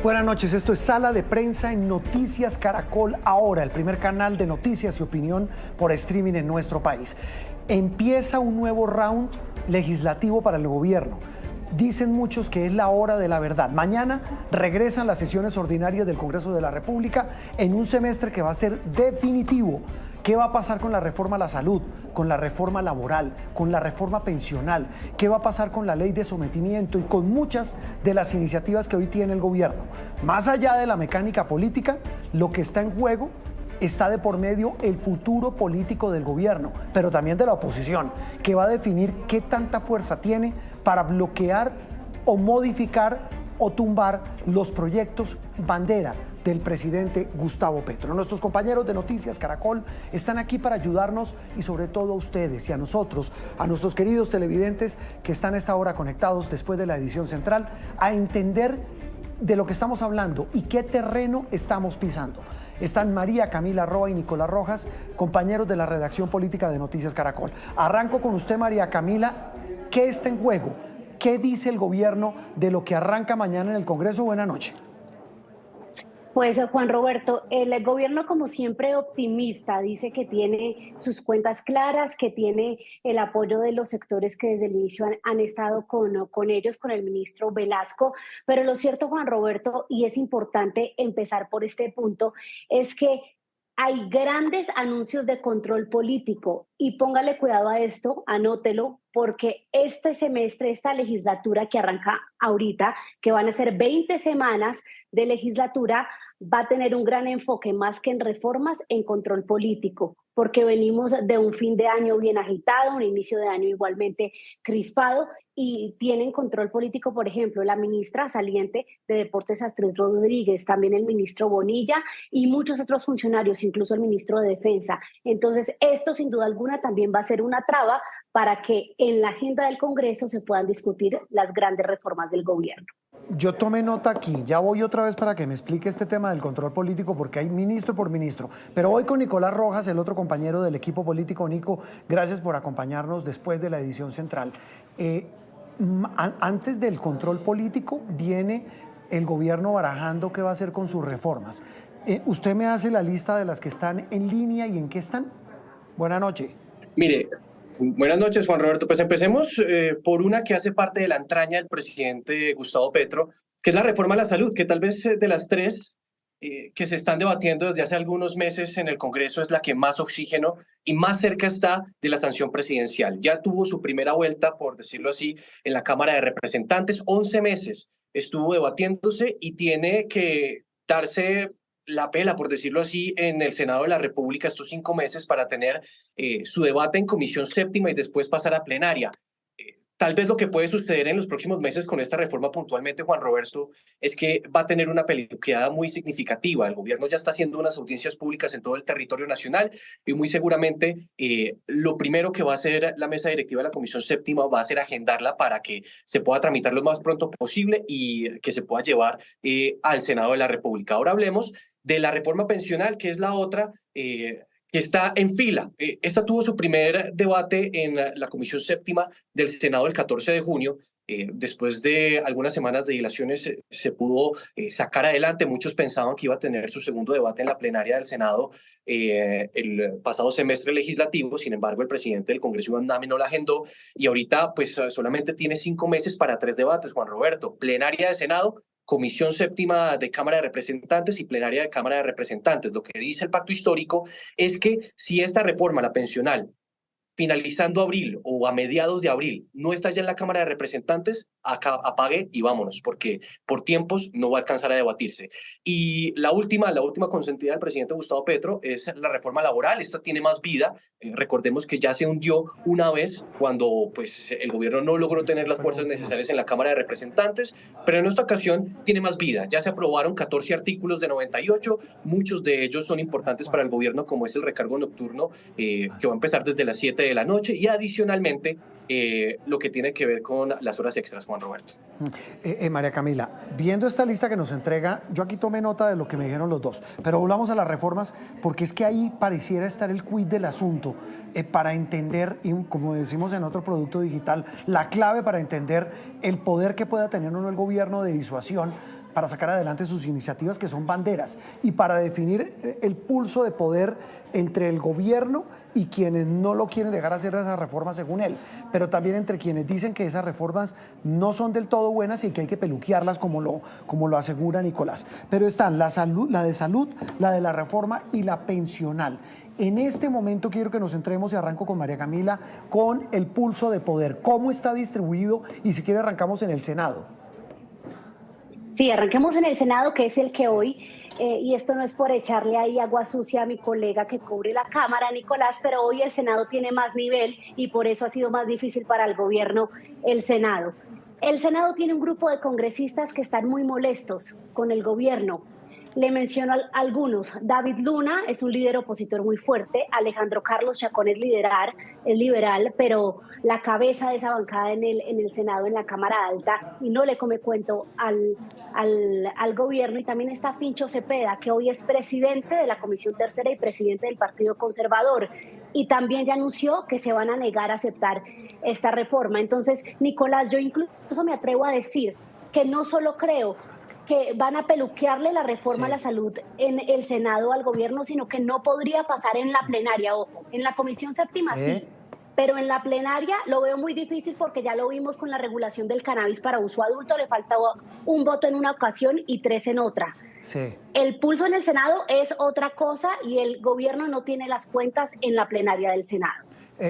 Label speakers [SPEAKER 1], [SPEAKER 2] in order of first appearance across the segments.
[SPEAKER 1] Buenas noches, esto es Sala de Prensa en Noticias Caracol Ahora, el primer canal de noticias y opinión por streaming en nuestro país. Empieza un nuevo round legislativo para el gobierno. Dicen muchos que es la hora de la verdad. Mañana regresan las sesiones ordinarias del Congreso de la República en un semestre que va a ser definitivo. ¿Qué va a pasar con la reforma a la salud, con la reforma laboral, con la reforma pensional? ¿Qué va a pasar con la ley de sometimiento y con muchas de las iniciativas que hoy tiene el gobierno? Más allá de la mecánica política, lo que está en juego está de por medio el futuro político del gobierno, pero también de la oposición, que va a definir qué tanta fuerza tiene para bloquear o modificar o tumbar los proyectos bandera del presidente Gustavo Petro. Nuestros compañeros de Noticias Caracol están aquí para ayudarnos y sobre todo a ustedes y a nosotros, a nuestros queridos televidentes que están a esta hora conectados después de la edición central, a entender de lo que estamos hablando y qué terreno estamos pisando. Están María Camila Roa y Nicolás Rojas, compañeros de la redacción política de Noticias Caracol. Arranco con usted, María Camila. ¿Qué está en juego? ¿Qué dice el gobierno de lo que arranca mañana en el Congreso? Buenas noches.
[SPEAKER 2] Pues Juan Roberto, el gobierno como siempre optimista, dice que tiene sus cuentas claras, que tiene el apoyo de los sectores que desde el inicio han estado con ellos, con el ministro Velasco, pero lo cierto, Juan Roberto, y es importante empezar por este punto, es que hay grandes anuncios de control político y póngale cuidado a esto, anótelo, porque este semestre, esta legislatura que arranca ahorita, que van a ser 20 semanas de legislatura, va a tener un gran enfoque más que en reformas, en control político, porque venimos de un fin de año bien agitado, un inicio de año igualmente crispado y tienen control político, por ejemplo, la ministra saliente de Deportes Astrid Rodríguez, también el ministro Bonilla y muchos otros funcionarios, incluso el ministro de Defensa. Entonces, esto sin duda alguna también va a ser una traba para que en la agenda del Congreso se puedan discutir las grandes reformas del gobierno.
[SPEAKER 1] Yo tomé nota aquí, ya voy otra vez para que me explique este tema del control político, porque hay ministro por ministro. Pero voy con Nicolás Rojas, el otro compañero del equipo político. Nico, gracias por acompañarnos después de la edición central. Antes del control político viene el gobierno barajando qué va a hacer con sus reformas. ¿Usted me hace la lista de las que están en línea y en qué están? Buenas noches.
[SPEAKER 3] Mire, buenas noches, Juan Roberto. Pues empecemos por una que hace parte de la entraña del presidente Gustavo Petro, que es la reforma a la salud, que tal vez de las tres que se están debatiendo desde hace algunos meses en el Congreso es la que más oxígeno y más cerca está de la sanción presidencial. Ya tuvo su primera vuelta, por decirlo así, en la Cámara de Representantes. 11 meses estuvo debatiéndose y tiene que darse la pela, por decirlo así, en el Senado de la República estos 5 meses para tener su debate en comisión séptima y después pasar a plenaria. Tal vez lo que puede suceder en los próximos meses con esta reforma puntualmente, Juan Roberto, es que va a tener una peluqueada muy significativa. El gobierno ya está haciendo unas audiencias públicas en todo el territorio nacional y muy seguramente lo primero que va a hacer la mesa directiva de la Comisión Séptima va a ser agendarla para que se pueda tramitar lo más pronto posible y que se pueda llevar al Senado de la República. Ahora hablemos de la reforma pensional, que es la otra que está en fila. Esta tuvo su primer debate en la Comisión Séptima del Senado el 14 de junio. Después de algunas semanas de dilaciones se pudo sacar adelante. Muchos pensaban que iba a tener su segundo debate en la plenaria del Senado el pasado semestre legislativo. Sin embargo, el presidente del Congreso, Iván Name, no la agendó y ahorita pues solamente tiene 5 meses para 3 debates, Juan Roberto. Plenaria de Senado, Comisión Séptima de Cámara de Representantes y Plenaria de Cámara de Representantes. Lo que dice el pacto histórico es que si esta reforma, la pensional, finalizando abril o a mediados de abril, no está ya en la Cámara de Representantes, apague y vámonos, porque por tiempos no va a alcanzar a debatirse. Y la última consentida del presidente Gustavo Petro es la reforma laboral. Esta tiene más vida. Recordemos que ya se hundió una vez cuando pues, el gobierno no logró tener las fuerzas necesarias en la Cámara de Representantes, pero en esta ocasión tiene más vida. Ya se aprobaron 14 artículos de 98, muchos de ellos son importantes para el gobierno, como es el recargo nocturno, que va a empezar desde las 7 de la noche, y adicionalmente lo que tiene que ver con las horas extras, Juan Roberto.
[SPEAKER 1] María Camila, viendo esta lista que nos entrega, yo aquí tomé nota de lo que me dijeron los dos, pero volvamos a las reformas, porque es que ahí pareciera estar el quid del asunto, para entender, y como decimos en otro producto digital, la clave para entender el poder que pueda tener uno el gobierno de disuasión para sacar adelante sus iniciativas que son banderas y para definir el pulso de poder entre el gobierno y quienes no lo quieren dejar hacer esas reformas según él, pero también entre quienes dicen que esas reformas no son del todo buenas y que hay que peluquearlas como lo asegura Nicolás. Pero están la de salud, la de la reforma y la pensional. En este momento quiero que nos centremos, y arranco con María Camila, con el pulso de poder. ¿Cómo está distribuido? Y si quiere arrancamos en el Senado.
[SPEAKER 2] Sí, arranquemos en el Senado, que es el que hoy, y esto no es por echarle ahí agua sucia a mi colega que cubre la Cámara, Nicolás, pero hoy el Senado tiene más nivel y por eso ha sido más difícil para el gobierno el Senado. El Senado tiene un grupo de congresistas que están muy molestos con el gobierno. Le menciono algunos. David Luna es un líder opositor muy fuerte. Alejandro Carlos Chacón es liberal, pero la cabeza de esa bancada en el Senado, en la Cámara Alta, y no le come cuento al gobierno. Y también está Fincho Cepeda, que hoy es presidente de la Comisión Tercera y presidente del Partido Conservador. Y también ya anunció que se van a negar a aceptar esta reforma. Entonces, Nicolás, yo incluso me atrevo a decir que no solo creo que van a peluquearle la reforma a la salud en el Senado al gobierno, sino que no podría pasar en la plenaria. Ojo, en la Comisión Séptima sí, pero en la plenaria lo veo muy difícil porque ya lo vimos con la regulación del cannabis para uso adulto, le faltaba un voto en una ocasión y 3 en otra.
[SPEAKER 1] Sí.
[SPEAKER 2] El pulso en el Senado es otra cosa y el gobierno no tiene las cuentas en la plenaria del Senado.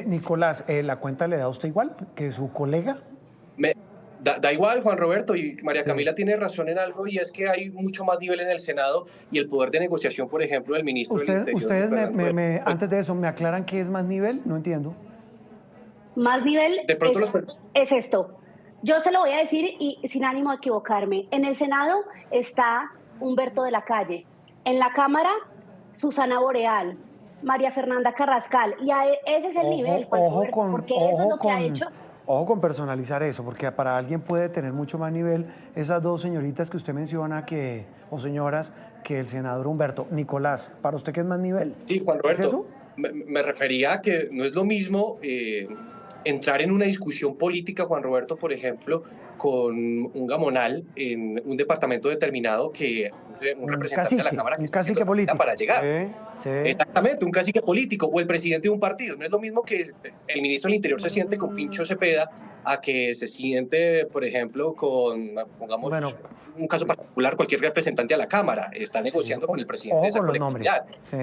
[SPEAKER 1] Nicolás, ¿la cuenta le da a usted igual que su colega?
[SPEAKER 3] Da igual, Juan Roberto, y María Camila tiene razón en algo, y es que hay mucho más nivel en el Senado y el poder de negociación, por ejemplo, del ministro del Interior.
[SPEAKER 1] Ustedes, antes de eso, ¿me aclaran qué es más nivel? No entiendo.
[SPEAKER 2] Más nivel
[SPEAKER 3] de pronto
[SPEAKER 2] es esto. Yo se lo voy a decir y sin ánimo de equivocarme. En el Senado está Humberto de la Calle. En la Cámara, Susana Boreal, María Fernanda Carrascal. Y ese es el nivel, Juan Roberto, porque eso es lo que ha hecho.
[SPEAKER 1] Ojo con personalizar eso, porque para alguien puede tener mucho más nivel esas dos señoritas que usted menciona o señoras que el senador Humberto. Nicolás, ¿para usted qué es más nivel?
[SPEAKER 3] Sí, Juan Roberto,
[SPEAKER 1] ¿es eso?
[SPEAKER 3] Me refería a que no es lo mismo entrar en una discusión política, Juan Roberto, por ejemplo, con un gamonal en un departamento determinado que un representante de la Cámara que
[SPEAKER 1] un cacique político
[SPEAKER 3] para llegar.
[SPEAKER 1] Sí.
[SPEAKER 3] Exactamente, un cacique político o el presidente de un partido. No es lo mismo que el ministro del Interior se siente con Fincho Cepeda a que se siente, por ejemplo, con, pongamos, un caso particular, cualquier representante a la Cámara. Está negociando con el presidente de esa colectividad.
[SPEAKER 1] Sí.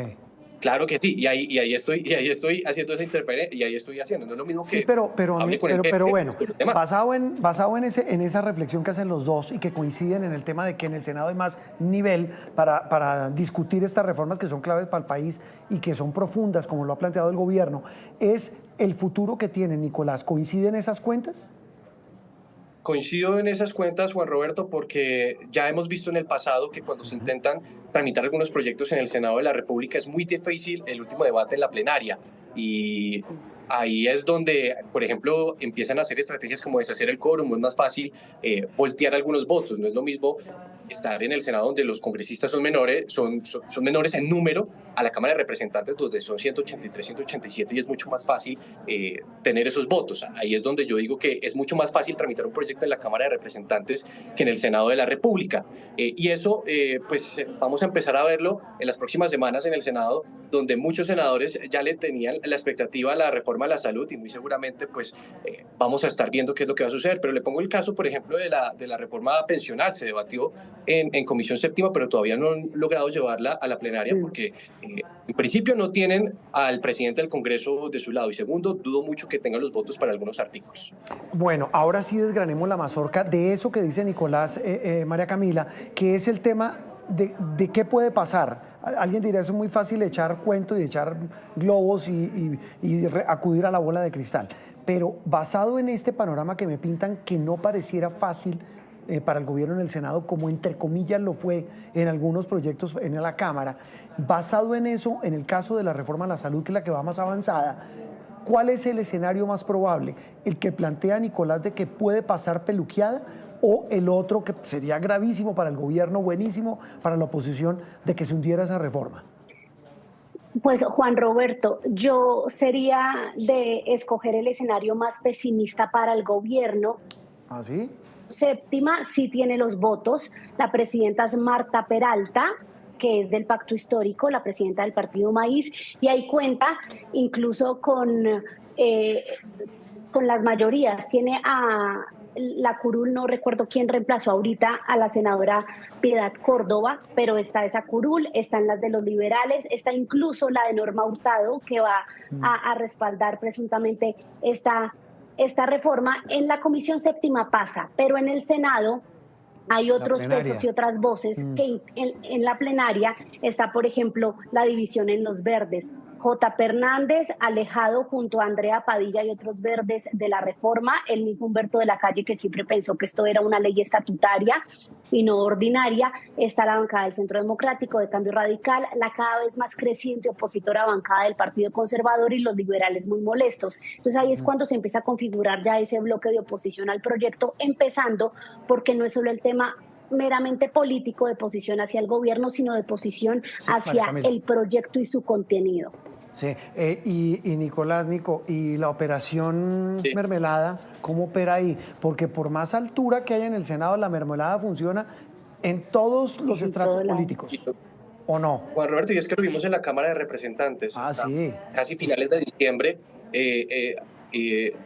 [SPEAKER 3] Claro que sí, y ahí estoy haciendo esa interferencia, y ahí estoy haciendo. No es lo mismo que.
[SPEAKER 1] Sí, pero bueno, basado en esa reflexión que hacen los dos y que coinciden en el tema de que en el Senado hay más nivel para discutir estas reformas que son claves para el país y que son profundas, como lo ha planteado el gobierno, ¿es el futuro que tiene Nicolás? ¿Coinciden esas cuentas?
[SPEAKER 3] Coincido en esas cuentas, Juan Roberto, porque ya hemos visto en el pasado que cuando se intentan tramitar algunos proyectos en el Senado de la República es muy difícil el último debate en la plenaria. Y ahí es donde, por ejemplo, empiezan a hacer estrategias como deshacer el quórum. Es más fácil voltear algunos votos. No es lo mismo estar en el Senado donde los congresistas son menores en número a la Cámara de Representantes, donde son 183, 187, y es mucho más fácil tener esos votos. Ahí es donde yo digo que es mucho más fácil tramitar un proyecto en la Cámara de Representantes que en el Senado de la República. Y eso, pues vamos a empezar a verlo en las próximas semanas en el Senado, donde muchos senadores ya le tenían la expectativa a la reforma a la salud, y muy seguramente pues vamos a estar viendo qué es lo que va a suceder. Pero le pongo el caso, por ejemplo, de la reforma pensional. Se debatió en Comisión Séptima, pero todavía no han logrado llevarla a la plenaria porque en principio no tienen al presidente del Congreso de su lado, y segundo, dudo mucho que tengan los votos para algunos artículos.
[SPEAKER 1] Bueno, ahora sí desgranemos la mazorca de eso que dice Nicolás, María Camila, que es el tema de qué puede pasar. Alguien dirá, eso es muy fácil echar cuentos y echar globos y acudir a la bola de cristal, pero basado en este panorama que me pintan, que no pareciera fácil para el gobierno en el Senado, como entre comillas lo fue en algunos proyectos en la Cámara, basado en eso, en el caso de la reforma a la salud, que es la que va más avanzada, ¿cuál es el escenario más probable? ¿El que plantea Nicolás de que puede pasar peluqueada, o el otro que sería gravísimo para el gobierno, buenísimo para la oposición, de que se hundiera esa reforma?
[SPEAKER 2] Pues Juan Roberto, yo sería de escoger el escenario más pesimista para el gobierno.
[SPEAKER 1] ¿Ah, sí?
[SPEAKER 2] séptima sí tiene los votos. La presidenta es Marta Peralta, que es del Pacto Histórico, la presidenta del Partido Maíz, y ahí cuenta incluso con las mayorías. Tiene a la curul, no recuerdo quién reemplazó ahorita a la senadora Piedad Córdoba, pero está esa curul, están las de los liberales, está incluso la de Norma Hurtado, que va a respaldar presuntamente esta reforma. En la Comisión Séptima pasa, pero en el Senado hay otros pesos y otras voces que en la plenaria está, por ejemplo, la división en los verdes. J. Hernández, alejado junto a Andrea Padilla y otros verdes de la reforma, el mismo Humberto de la Calle, que siempre pensó que esto era una ley estatutaria y no ordinaria. Está la bancada del Centro Democrático, de Cambio Radical, la cada vez más creciente opositora bancada del Partido Conservador y los liberales muy molestos. Entonces ahí es cuando se empieza a configurar ya ese bloque de oposición al proyecto, empezando porque no es solo el tema meramente político de posición hacia el gobierno, sino de posición hacia el proyecto y su contenido.
[SPEAKER 1] Sí, y Nicolás, y la operación mermelada, ¿cómo opera ahí? Porque por más altura que haya en el Senado, la mermelada funciona en todos los estratos políticos, ¿o no?
[SPEAKER 3] Juan Roberto, y es que lo vimos en la Cámara de Representantes,
[SPEAKER 1] sí.
[SPEAKER 3] Casi finales de diciembre.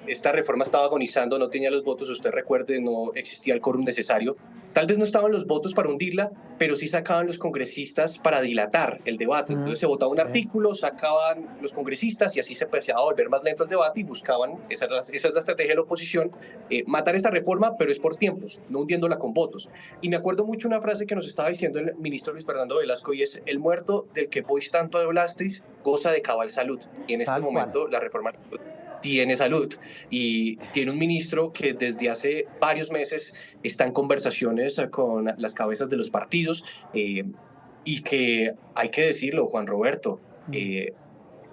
[SPEAKER 3] Esta reforma estaba agonizando, no tenía los votos, usted recuerde, no existía el quórum necesario. Tal vez no estaban los votos para hundirla, pero sí sacaban los congresistas para dilatar el debate. Entonces se votaba un artículo, sacaban los congresistas y así se empezaba a volver más lento el debate y buscaban, esa es la estrategia de la oposición, matar esta reforma, pero es por tiempos, no hundiéndola con votos. Y me acuerdo mucho una frase que nos estaba diciendo el ministro Luis Fernando Velasco, y es: el muerto del que vos tanto hablasteis goza de cabal salud. Y en este momento la reforma tiene salud y tiene un ministro que desde hace varios meses está en conversaciones con las cabezas de los partidos y que, hay que decirlo, Juan Roberto,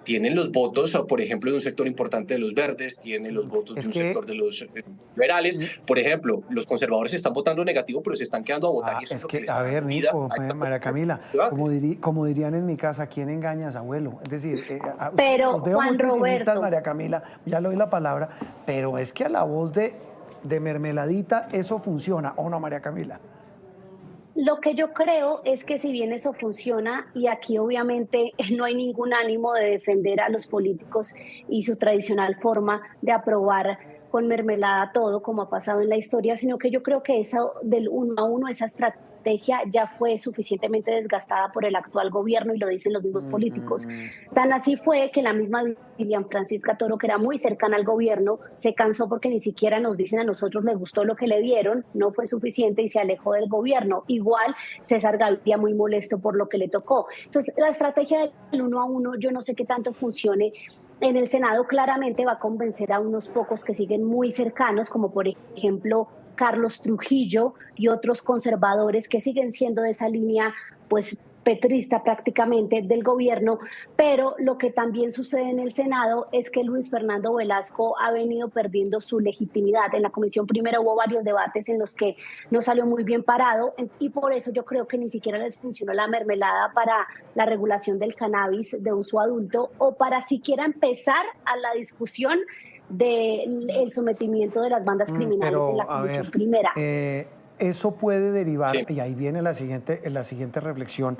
[SPEAKER 3] tienen los votos, por ejemplo, de un sector importante de los verdes, tiene los votos de un sector de los liberales. Por ejemplo, los conservadores están votando negativo, pero se están quedando a votar. Y eso
[SPEAKER 1] es que, a ver, Nico, María Camila, como dirían en mi casa, ¿quién engañas, abuelo? Es decir,
[SPEAKER 2] pero
[SPEAKER 1] veo
[SPEAKER 2] Juan
[SPEAKER 1] muy pesimistas,
[SPEAKER 2] Roberto,
[SPEAKER 1] María Camila, ya le doy la palabra, pero es que a la voz de mermeladita eso funciona, ¿o no, María Camila?
[SPEAKER 2] Lo que yo creo es que si bien eso funciona, y aquí obviamente no hay ningún ánimo de defender a los políticos y su tradicional forma de aprobar con mermelada todo, como ha pasado en la historia, sino que yo creo que eso del 1 a 1, esa estrategia ya fue suficientemente desgastada por el actual gobierno, y lo dicen los mismos políticos. Tan así fue que la misma Dilian Francisca Toro, que era muy cercana al gobierno, se cansó porque ni siquiera nos dicen a nosotros le gustó lo que le dieron, no fue suficiente y se alejó del gobierno. Igual César Gaviria, muy molesto por lo que le tocó. Entonces, la estrategia del 1 a 1, yo no sé qué tanto funcione. En el Senado claramente va a convencer a unos pocos que siguen muy cercanos, como por ejemplo Carlos Trujillo y otros conservadores que siguen siendo de esa línea, pues petrista prácticamente del gobierno, pero lo que también sucede en el Senado es que Luis Fernando Velasco ha venido perdiendo su legitimidad. En la comisión primera hubo varios debates en los que no salió muy bien parado, y por eso yo creo que ni siquiera les funcionó la mermelada para la regulación del cannabis de uso adulto, o para siquiera empezar a la discusión del sometimiento de las bandas criminales en la comisión primera.
[SPEAKER 1] Eso puede derivar, y ahí viene la siguiente reflexión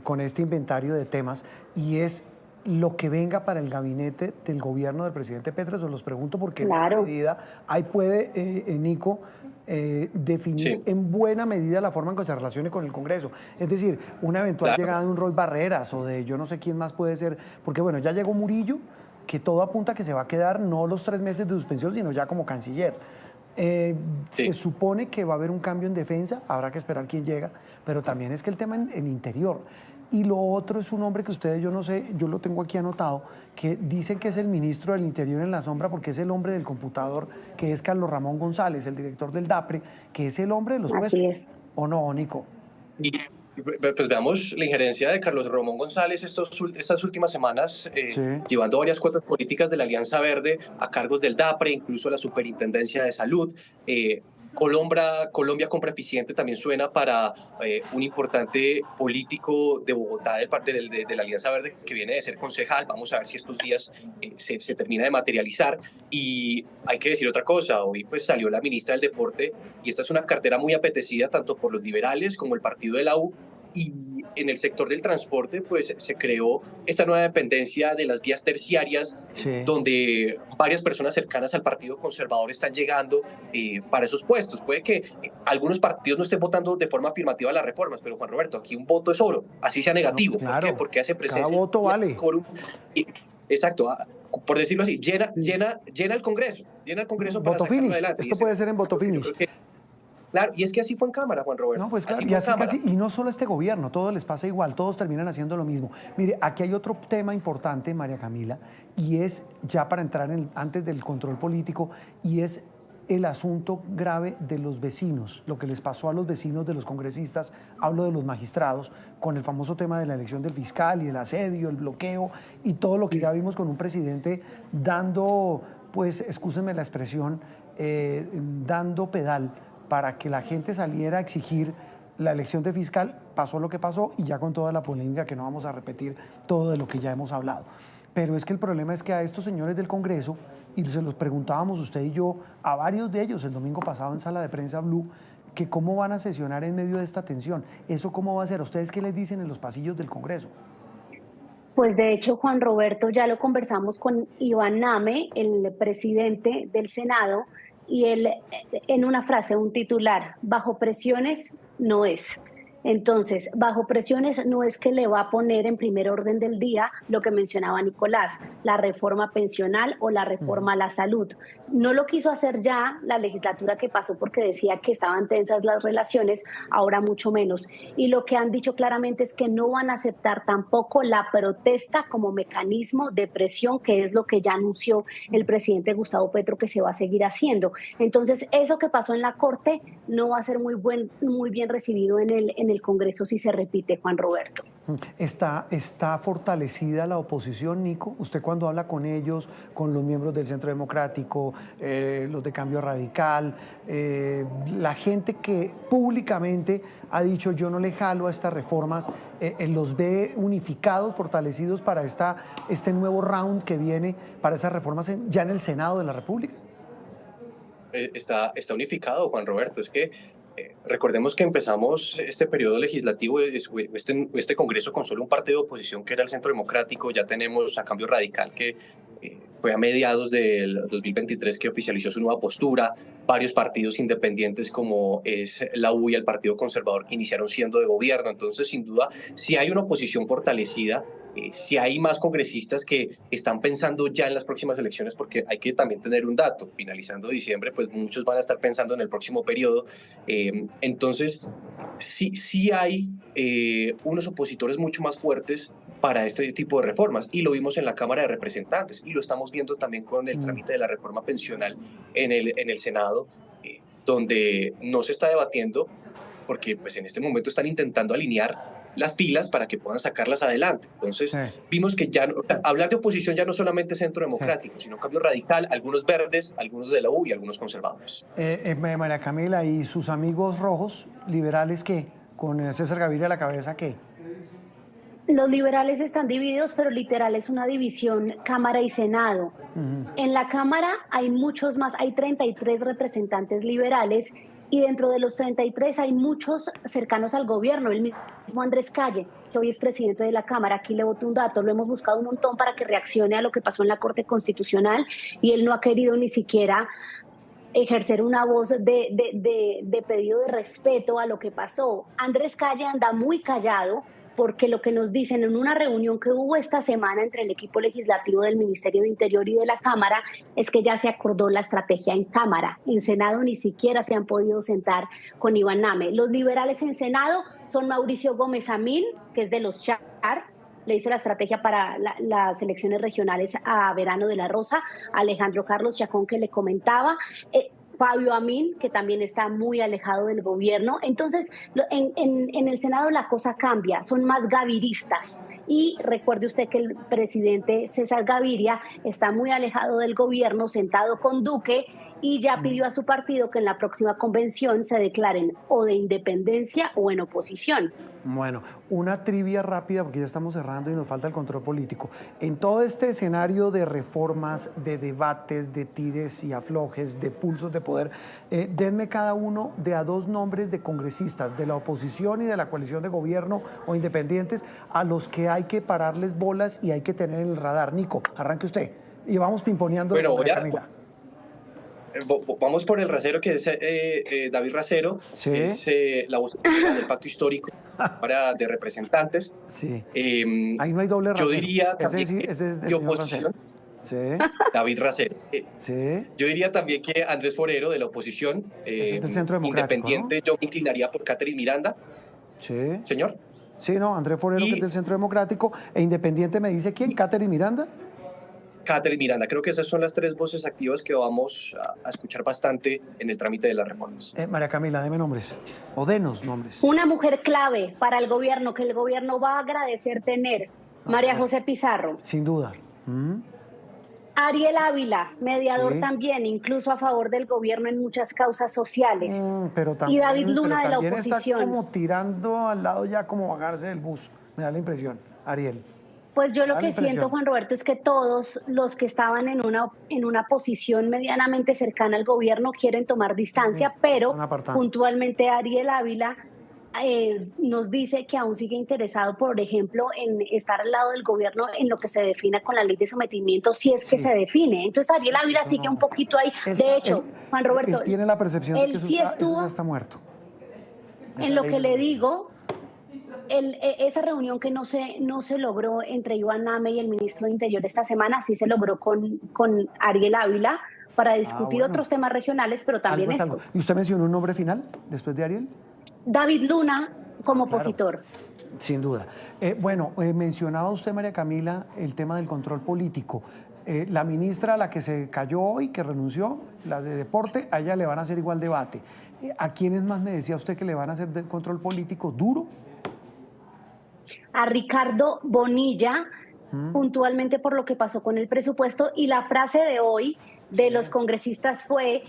[SPEAKER 1] con este inventario de temas, y es lo que venga para el gabinete del gobierno del presidente Petro. Se los pregunto porque en esa medida ahí puede, Nico, definir en buena medida la forma en que se relacione con el Congreso. Es decir, una eventual llegada de un Roy Barreras o de yo no sé quién más puede ser, porque bueno, ya llegó Murillo, que todo apunta a que se va a quedar no los 3 meses de suspensión, sino ya como canciller. Se supone que va a haber un cambio en defensa, habrá que esperar quién llega, pero también es que el tema en interior. Y lo otro es un hombre que ustedes, yo no sé, yo lo tengo aquí anotado, que dicen que es el ministro del Interior en la sombra porque es el hombre del computador, que es Carlos Ramón González, el director del DAPRE, que es el hombre de los puestos.
[SPEAKER 2] Así es.
[SPEAKER 1] ¿O no, Nico?
[SPEAKER 3] Pues veamos la injerencia de Carlos Ramón González estas últimas semanas, llevando varias cuotas políticas de la Alianza Verde a cargos del DAPRE, incluso la Superintendencia de Salud. Colombia Compra Eficiente también suena para un importante político de Bogotá de la Alianza Verde que viene de ser concejal. Vamos a ver si estos días se termina de materializar. Y hay que decir otra cosa, hoy pues salió la ministra del Deporte y esta es una cartera muy apetecida tanto por los liberales como el partido de la U. Y en el sector del transporte, pues se creó esta nueva dependencia de las vías terciarias, sí, donde varias personas cercanas al Partido Conservador están llegando para esos puestos. Puede que algunos partidos no estén votando de forma afirmativa las reformas, pero Juan Roberto, aquí un voto es oro, así sea negativo.
[SPEAKER 1] No, pues claro,
[SPEAKER 3] ¿por qué? Porque hace presencia.
[SPEAKER 1] Cada voto vale.
[SPEAKER 3] Exacto, por decirlo así, llena el Congreso, para sacarlo adelante.
[SPEAKER 1] Esto puede ser en voto finish.
[SPEAKER 3] Claro, y es que así fue en Cámara, Juan Roberto.
[SPEAKER 1] No, pues claro, y no solo a este gobierno, todo les pasa igual, todos terminan haciendo lo mismo. Mire, aquí hay otro tema importante, María Camila, y es, ya para entrar antes del control político, y es el asunto grave de los vecinos, lo que les pasó a los vecinos de los congresistas, hablo de los magistrados, con el famoso tema de la elección del fiscal y el asedio, el bloqueo, y todo lo que ya vimos con un presidente dando, pues, excúsenme la expresión, dando pedal para que la gente saliera a exigir la elección de fiscal. Pasó lo que pasó y ya con toda la polémica, que no vamos a repetir todo de lo que ya hemos hablado. Pero es que el problema es que a estos señores del Congreso, y se los preguntábamos usted y yo, a varios de ellos el domingo pasado en Sala de Prensa Blue, que cómo van a sesionar en medio de esta tensión. ¿Eso cómo va a ser? ¿Ustedes qué les dicen en los pasillos del Congreso?
[SPEAKER 2] Pues de hecho, Juan Roberto, ya lo conversamos con Iván Name, el presidente del Senado, y él, en una frase, un titular: bajo presiones no es. Entonces, bajo presiones no es que le va a poner en primer orden del día lo que mencionaba Nicolás, la reforma pensional o la reforma a la salud. No lo quiso hacer ya la legislatura que pasó porque decía que estaban tensas las relaciones, ahora mucho menos. Y lo que han dicho claramente es que no van a aceptar tampoco la protesta como mecanismo de presión, que es lo que ya anunció el presidente Gustavo Petro que se va a seguir haciendo. Entonces, eso que pasó en la Corte no va a ser muy bien recibido en el Congreso si se repite, Juan Roberto.
[SPEAKER 1] ¿Está fortalecida la oposición, Nico? Usted cuando habla con ellos, con los miembros del Centro Democrático, los de Cambio Radical, la gente que públicamente ha dicho yo no le jalo a estas reformas, ¿los ve unificados, fortalecidos para este nuevo round que viene para esas reformas ya en el Senado de la República?
[SPEAKER 3] Está unificado, Juan Roberto. Es que recordemos que empezamos este periodo legislativo, este Congreso, con solo un partido de oposición que era el Centro Democrático. Ya tenemos a Cambio Radical, que fue a mediados del 2023 que oficializó su nueva postura. Varios partidos independientes como es la U y el Partido Conservador, que iniciaron siendo de gobierno. Entonces, sin duda, si hay una oposición fortalecida, si hay más congresistas que están pensando ya en las próximas elecciones, porque hay que también tener un dato: finalizando diciembre, pues muchos van a estar pensando en el próximo periodo. Entonces, sí hay unos opositores mucho más fuertes para este tipo de reformas, y lo vimos en la Cámara de Representantes, y lo estamos viendo también con el trámite de la reforma pensional en el Senado, donde no se está debatiendo, porque pues en este momento están intentando alinear las pilas para que puedan sacarlas adelante. Entonces, vimos que ya hablar de oposición ya no solamente Centro Democrático, sino Cambio Radical, algunos verdes, algunos de la U y algunos conservadores.
[SPEAKER 1] María Camila, ¿y sus amigos rojos, liberales, qué? Con César Gaviria a la cabeza, ¿qué?
[SPEAKER 2] Los liberales están divididos, pero literal es una división Cámara y Senado. En la Cámara hay muchos más, hay 33 representantes liberales, y dentro de los 33 hay muchos cercanos al gobierno. El mismo Andrés Calle, que hoy es presidente de la Cámara, aquí le boto un dato: lo hemos buscado un montón para que reaccione a lo que pasó en la Corte Constitucional, y él no ha querido ni siquiera ejercer una voz de pedido de respeto a lo que pasó. Andrés Calle anda muy callado, porque lo que nos dicen en una reunión que hubo esta semana entre el equipo legislativo del Ministerio de Interior y de la Cámara es que ya se acordó la estrategia en Cámara. En Senado ni siquiera se han podido sentar con Iván Name. Los liberales en Senado son Mauricio Gómez Amil, que es de los Char, le hizo la estrategia para las elecciones regionales a Verano de la Rosa, Alejandro Carlos Chacón, que le comentaba, Fabio Amin, que también está muy alejado del gobierno. Entonces, en el Senado la cosa cambia, son más gaviristas. Y recuerde usted que el presidente César Gaviria está muy alejado del gobierno, sentado con Duque, y ya pidió a su partido que en la próxima convención se declaren o de independencia o en oposición.
[SPEAKER 1] Bueno, una trivia rápida porque ya estamos cerrando y nos falta el control político. En todo este escenario de reformas, de debates, de tires y aflojes, de pulsos de poder, denme cada uno de a 2 nombres de congresistas de la oposición y de la coalición de gobierno o independientes a los que hay que pararles bolas y hay que tener en el radar. Nico, arranque usted y vamos pimponeando.
[SPEAKER 3] Bueno, Camila. Vamos por el Racero, que es David Racero,
[SPEAKER 1] sí,
[SPEAKER 3] es la voz del Pacto Histórico de Representantes.
[SPEAKER 1] Sí. Ahí no hay doble Racero.
[SPEAKER 3] Yo diría también
[SPEAKER 1] ese es
[SPEAKER 3] de oposición,
[SPEAKER 1] sí,
[SPEAKER 3] David Racero.
[SPEAKER 1] Sí.
[SPEAKER 3] Yo diría también que Andrés Forero, de la oposición,
[SPEAKER 1] del Centro Democrático,
[SPEAKER 3] independiente, ¿no? Yo me inclinaría por Catherine Miranda.
[SPEAKER 1] Sí.
[SPEAKER 3] Señor.
[SPEAKER 1] Sí, no, Andrés Forero, que es del Centro Democrático, e independiente me dice, ¿quién? ¿Catherine Miranda?
[SPEAKER 3] Catherine Miranda. Creo que esas son las 3 voces activas que vamos a escuchar bastante en el trámite de las reformas.
[SPEAKER 1] María Camila, deme nombres, o denos nombres.
[SPEAKER 2] Una mujer clave para el gobierno, que el gobierno va a agradecer tener, María José Pizarro.
[SPEAKER 1] Sin duda.
[SPEAKER 2] Ariel Ávila, mediador,
[SPEAKER 1] sí, también,
[SPEAKER 2] incluso a favor del gobierno en muchas causas sociales.
[SPEAKER 1] Pero también,
[SPEAKER 2] y David Luna, de la oposición.
[SPEAKER 1] Está como tirando al lado ya, como bajarse del bus, me da la impresión, Ariel.
[SPEAKER 2] Pues yo lo que siento, Juan Roberto, es que todos los que estaban en una posición medianamente cercana al gobierno quieren tomar distancia, pero puntualmente Ariel Ávila nos dice que aún sigue interesado, por ejemplo, en estar al lado del gobierno en lo que se defina con la ley de sometimiento, si es que se define. Entonces Ariel Ávila sigue un poquito ahí. De hecho, Juan Roberto,
[SPEAKER 1] él tiene la percepción de que eso ya está muerto.
[SPEAKER 2] En lo que le digo, esa reunión que no se logró entre Iván Name y el ministro de Interior esta semana, sí se logró con Ariel Ávila para discutir otros temas regionales, pero también esto.
[SPEAKER 1] ¿Y usted mencionó un nombre final después de Ariel?
[SPEAKER 2] David Luna como opositor.
[SPEAKER 1] Sin duda. Mencionaba usted, María Camila, el tema del control político. La ministra a la que se cayó hoy, que renunció, la de Deporte, a ella le van a hacer igual debate. ¿A quiénes más me decía usted que le van a hacer del control político duro?
[SPEAKER 2] A Ricardo Bonilla, puntualmente por lo que pasó con el presupuesto, y la frase de hoy de los congresistas fue: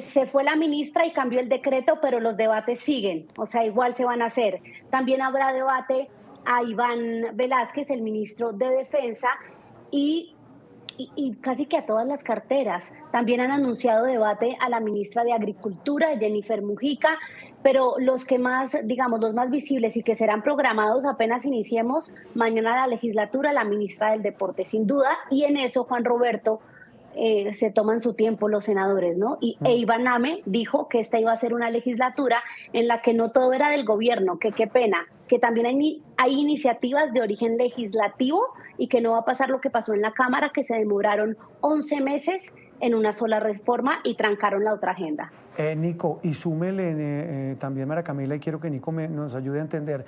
[SPEAKER 2] se fue la ministra y cambió el decreto, pero los debates siguen, o sea, igual se van a hacer. También habrá debate a Iván Velázquez, el ministro de Defensa, y casi que a todas las carteras. También han anunciado debate a la ministra de Agricultura, Jennifer Mujica, pero los que más, digamos, los más visibles y que serán programados apenas iniciemos mañana la legislatura, la ministra del Deporte, sin duda, y en eso, Juan Roberto, se toman su tiempo los senadores, ¿no? E Iván Name dijo que esta iba a ser una legislatura en la que no todo era del gobierno, que qué pena, que también hay iniciativas de origen legislativo y que no va a pasar lo que pasó en la Cámara, que se demoraron 11 meses en una sola reforma y trancaron la otra agenda.
[SPEAKER 1] Nico, y súmele también, María Camila, y quiero que Nico nos ayude a entender,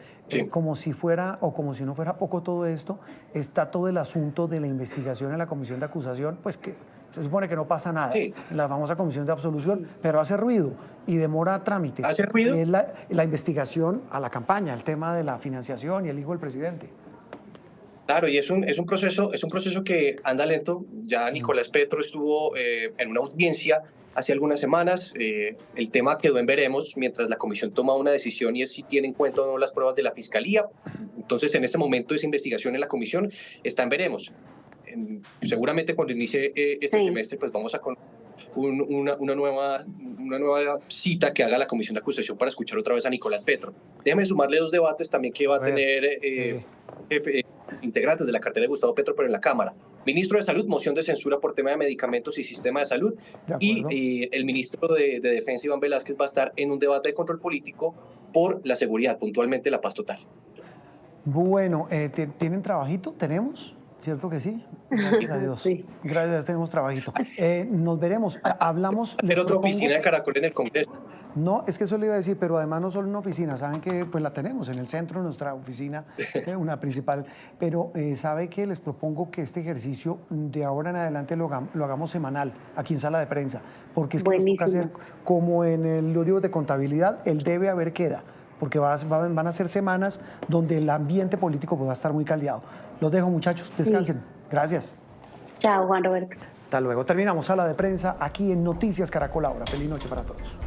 [SPEAKER 1] como si fuera o como si no fuera poco todo esto, está todo el asunto de la investigación en la comisión de acusación, pues que se supone que no pasa nada, la famosa comisión de absolución, pero hace ruido y demora trámites.
[SPEAKER 3] ¿Hace ruido?
[SPEAKER 1] Y es la investigación a la campaña, el tema de la financiación y el hijo del presidente.
[SPEAKER 3] Claro, y es un proceso que anda lento. Ya Nicolás Petro estuvo en una audiencia hace algunas semanas. El tema quedó en veremos mientras la comisión toma una decisión y es si tiene en cuenta o no las pruebas de la fiscalía. Entonces, en este momento, esa investigación en la comisión está en veremos. Seguramente cuando inicie este semestre, pues vamos a conocer una nueva cita que haga la comisión de acusación para escuchar otra vez a Nicolás Petro. Déjeme sumarle 2 debates también que va a tener integrantes de la cartera de Gustavo Petro, pero en la Cámara. Ministro de Salud, moción de censura por tema de medicamentos y sistema de salud. Y el ministro de Defensa, Iván Velázquez, va a estar en un debate de control político por la seguridad, puntualmente la paz total.
[SPEAKER 1] Bueno, ¿tienen trabajito? ¿Tenemos? ¿Cierto que sí? Gracias a Dios.
[SPEAKER 2] Sí.
[SPEAKER 1] Gracias a Dios tenemos trabajito. Nos veremos. Hablamos...
[SPEAKER 3] Tener otra oficina de Caracol en el Congreso.
[SPEAKER 1] No, es que eso le iba a decir, pero además no solo una oficina, saben que pues la tenemos en el centro, nuestra oficina, una principal, pero sabe que les propongo que este ejercicio de ahora en adelante lo hagamos semanal, aquí en sala de prensa, porque es que nos toca hacer como en el libro de contabilidad, el debe haber queda, porque van a ser semanas donde el ambiente político pues, va a estar muy caldeado. Los dejo, muchachos, descansen. Gracias.
[SPEAKER 2] Chao, Juan Roberto.
[SPEAKER 1] Hasta luego. Terminamos sala de prensa aquí en Noticias Caracol Ahora. Feliz noche para todos.